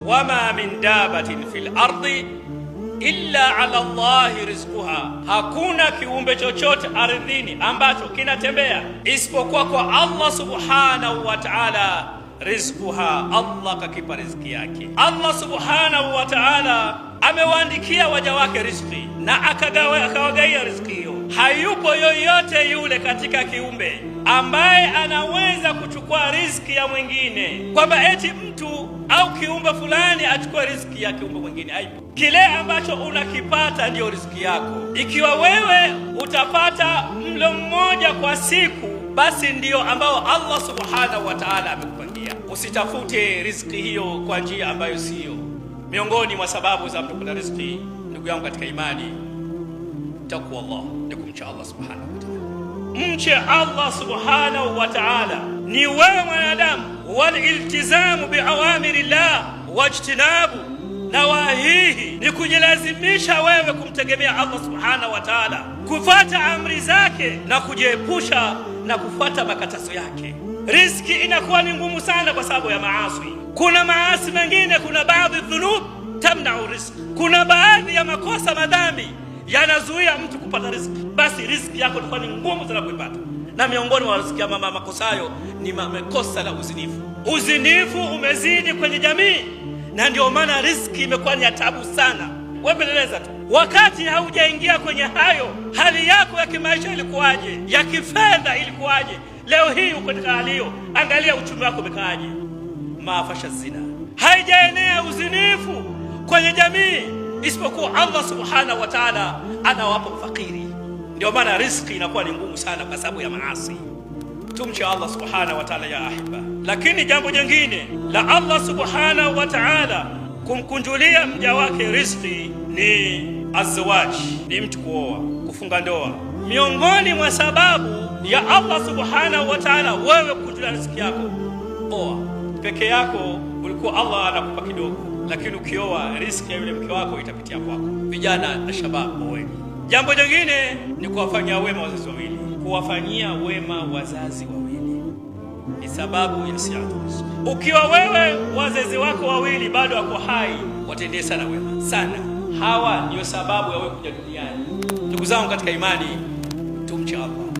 Wama min dabatin fil ardi illa ala Allahi rizquha, hakuna kiumbe chochote ardhini ambacho kinatembea isipokuwa kwa Allah subhanahu wa ta'ala rizquha, Allah kakipa riziki yake. Allah subhanahu wa ta'ala amewaandikia waja wake riziki na akawagaia riziki hiyo. Hayupo yoyote yule katika kiumbe ambaye anaweza kuchukua riziki ya mwingine, kwamba eti mtu au kiumbe fulani achukue riziki ya kiumbe mwingine. Haipo. Kile ambacho unakipata ndio riziki yako. Ikiwa wewe utapata mlo mmoja kwa siku, basi ndio ambao Allah subhanahu wa ta'ala amekupangia. Usitafute riziki hiyo kwa njia ambayo siyo. Miongoni mwa sababu za mtu kupata riziki, ndugu yangu katika imani, takwa Allah, ni kumcha Allah subhanahu wa ta'ala. Mche Allah subhanahu wa ta'ala ni wewe mwanadamu, wal iltizamu bi awamirillah wajtinabu nawahihi, ni kujilazimisha wewe kumtegemea Allah subhanahu wa ta'ala, kufuata amri zake na kujiepusha na kufuata makatazo yake. Riziki inakuwa ni ngumu sana kwa sababu ya maasi. Kuna maasi mengine, kuna baadhi dhunub tamna'u rizq, kuna baadhi ya makosa madhambi yanazuia mtu kupata riziki, basi riziki yako itakuwa ni ngumu sana kuipata. Na miongoni mwa riziki ya makosa hayo ni makosa la uzinifu. Uzinifu umezidi kwenye jamii, na ndio maana riziki imekuwa ni taabu sana. Wewe peleleza tu, wakati haujaingia kwenye hayo, hali yako ya kimaisha ilikuwaje, ya kifedha ilikuwaje? Leo hii uko katika hali hiyo, angalia uchumi wako umekaaje. Maafasha zina, haijaenea uzinifu kwenye jamii isipokuwa Allah subhanahu wa ta'ala anawapa fakiri. Ndio maana riziki inakuwa ni ngumu sana kwa sababu ya maasi. Tumche Allah subhanahu wa ta'ala ya ahiba. Lakini jambo jingine la Allah subhanahu wa ta'ala kumkunjulia mja wake riziki ni azwaj, ni mtu kuoa, kufunga ndoa. Miongoni mwa sababu ya Allah subhanahu wa ta'ala wewe kukunjulia riziki yako, oa. Peke yako ulikuwa Allah anakupa kidogo, lakini ukioa riziki ya yule mke wako itapitia kwako. Vijana na shababu, oeni. Jambo jingine ni kuwafanyia wema wazazi wawili. Kuwafanyia wema wazazi wawili ni sababu ya siatu riziki. Ukiwa wewe wazazi wako wawili bado wako hai, watendee sana wema sana. Hawa ndio sababu ya wewe kuja duniani. Ndugu zangu katika imani, tumche Allah.